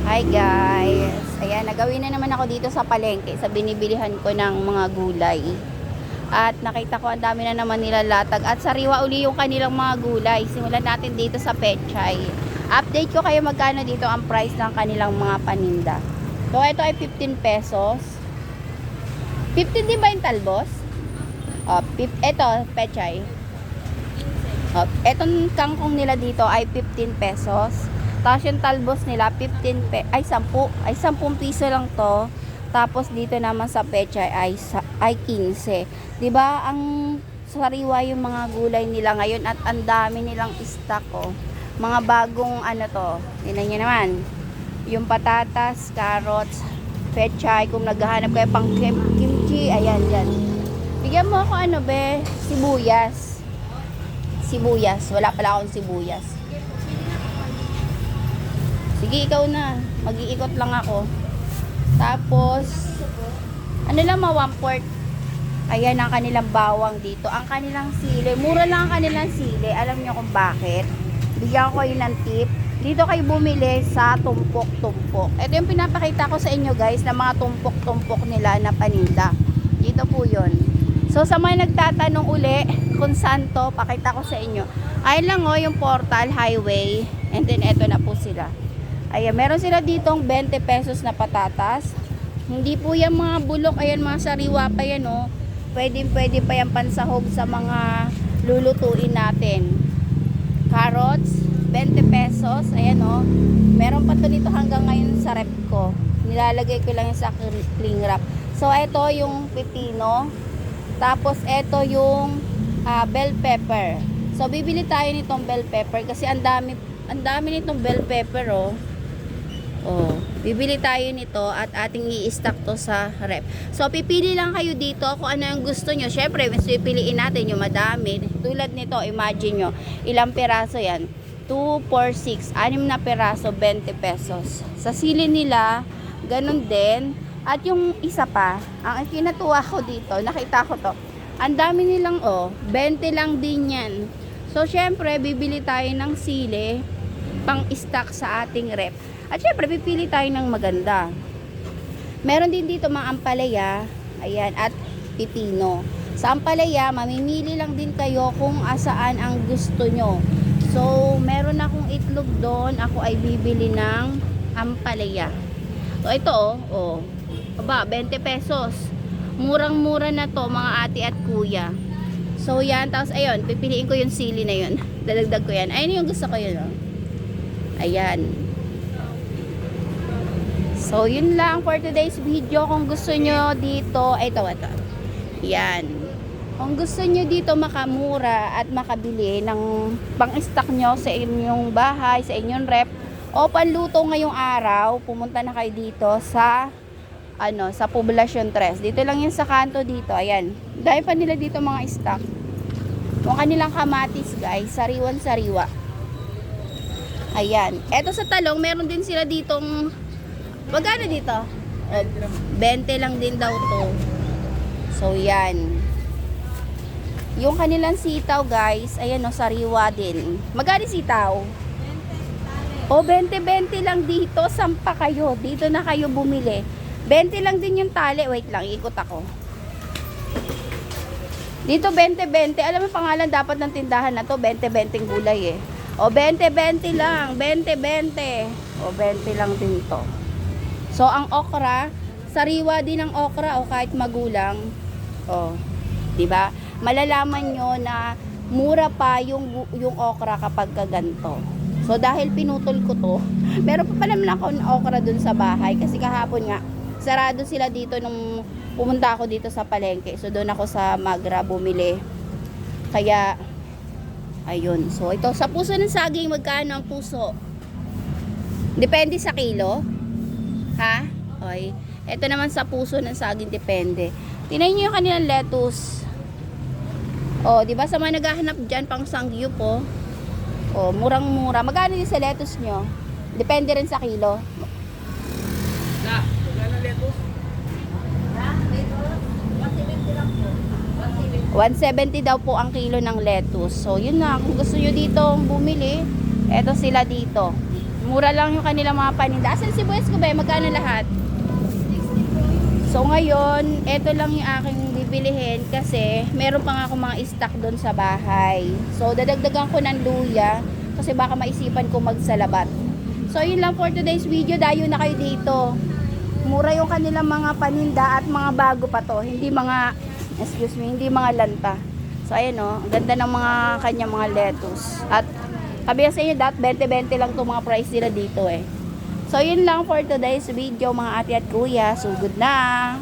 Hi guys! Ayan, nagawin na naman ako dito sa palengke sa binibilihan ko ng mga gulay. At nakita ko ang dami na naman nila latag at sariwa uli yung kanilang mga gulay. Simulan natin dito sa Pechay. Update ko kayo magkano dito ang price ng kanilang mga paninda. So ito ay 15 pesos. 15 din ba yung talbos? Ito, Pechay. Etong kangkong nila dito ay 15 pesos. Tapos yung talbos nila 10 piso lang to. Tapos dito naman sa Pechay ay 15. 'Di ba? Ang sariwa yung mga gulay nila ngayon at ang dami nilang stock Mga bagong ano to. Tingnan niyo naman. Yung patatas, carrots, Pechay, kung naghahanap kayo pang kimchi, ayan yan. Bigyan mo ako ano be, sibuyas. Wala pala akong sibuyas. Sige, ikaw na. Mag-iikot lang ako. Tapos, ano lang ma 1/4. Ayan ang kanilang bawang dito. Ang kanilang sili. Mura lang ang kanilang sili. Alam niyo kung bakit? Bigyan ko kayo ng tip. Dito kayo bumili sa tumpok-tumpok. Ito yung pinapakita ko sa inyo guys na mga tumpok-tumpok nila na paninda. Dito po yun. So, sa mga nagtatanong uli kung saan to, pakita ko sa inyo. Ayun lang yung Portal Highway. And then, eto na po sila. Ayan, meron sila ditong 20 pesos na patatas. Hindi po yan mga bulok. Ayan, mga sariwa pa yan, Pwede pa yan pansahog sa mga lulutuin natin. Carrots, 20 pesos. Ayan, Meron pa to nito hanggang ngayon sa rep ko. Nilalagay ko lang yung sa cling wrap. So, ito yung pipino. Tapos, ito yung bell pepper. So, bibili tayo nitong bell pepper kasi ang dami nitong bell pepper, bibili tayo nito at ating i-stock to sa rep. So, pipili lang kayo dito kung ano yung gusto nyo. Syempre, mas pipiliin natin yung madami. Tulad nito, imagine nyo, ilang peraso yan? 2, 4, 6, 6 na peraso, 20 pesos. Sa sili nila, ganun din. At yung isa pa, ang kinatuwa ko dito, nakita ko to, ang dami nilang, 20 lang din yan. So, syempre, bibili tayo ng sili pang stock sa ating rep. At syempre, pipili tayo ng maganda. Meron din dito mga ampalaya, ayan, at pipino. Sa ampalaya, mamimili lang din kayo kung asaan ang gusto nyo. So, meron akong itlog doon. Ako ay bibili ng ampalaya. So, ito, 20 pesos. Murang-mura na to, mga ate at kuya. So, yan. Tapos, ayun, pipiliin ko yung sili na yun. Dadagdag ko yan. Ayun yung gusto ko yun, Ayan. So, yun lang for today's video. Kung gusto nyo dito, ito. Yan. Kung gusto nyo dito makamura at makabili ng pang-stock nyo sa inyong bahay, sa inyong rep, o panluto ngayong araw, pumunta na kayo dito sa sa Poblacion 3. Dito lang yung sa kanto dito. Ayan. Dahil pa nila dito mga stock. Yung kanilang kamatis, guys. Sariwan-sariwa. Ayan. Eto sa talong, meron din sila ditong magkano dito? 20 lang din daw to. So, yan. Yung kanilang sitaw, guys, ayan sariwa din. Magkano sitaw? 20 lang dito. Sampa kayo. Dito na kayo bumili. 20 lang din yung tali. Wait lang, ikot ako. Dito 20. Alam mo pangalan dapat ng tindahan na to, 20 gulay 20 lang, 20. 20 lang din to. So, ang okra, sariwa din ang okra kahit magulang. 'Di ba? Malalaman nyo na mura pa yung okra kapag kaganto. So, dahil pinutol ko to, meron pa naman ako ng okra dun sa bahay kasi kahapon nga, sarado sila dito nung pumunta ako dito sa palengke. So, doon ako sa Magra bumili. Kaya, ayun. So, ito, sa puso ng saging, magkano ang puso? Depende sa kilo. Ha? Okay. Ito naman sa puso ng saging, depende. Tingnan niyo yung kanilang lettuce. Di ba sa mga naghahanap diyan pang sangyup murang-mura. Magkano din sa lettuce nyo? Depende rin sa kilo. Magkano lettuce? 170 daw po ang kilo ng lettuce. So, yun na. Kung gusto nyo dito bumili, eto sila dito. Mura lang yung kanilang mga paninda. Asan si Buwes ko ba? Magkano lahat? So ngayon, eto lang yung aking bibilihin kasi meron pa nga akong mga stock doon sa bahay. So dadagdagan ko ng luya kasi baka maisipan ko magsalabat. So yun lang for today's video. Dayo na kayo dito. Mura yung kanilang mga paninda at mga bago pa to. Hindi mga, excuse me, hindi mga lanta. So ayan o, ang ganda ng mga kanyang mga lettuce. At sabi sa inyo, 20-20 lang itong mga price nila dito eh. So yun lang for today's video mga ate at kuya. So good na!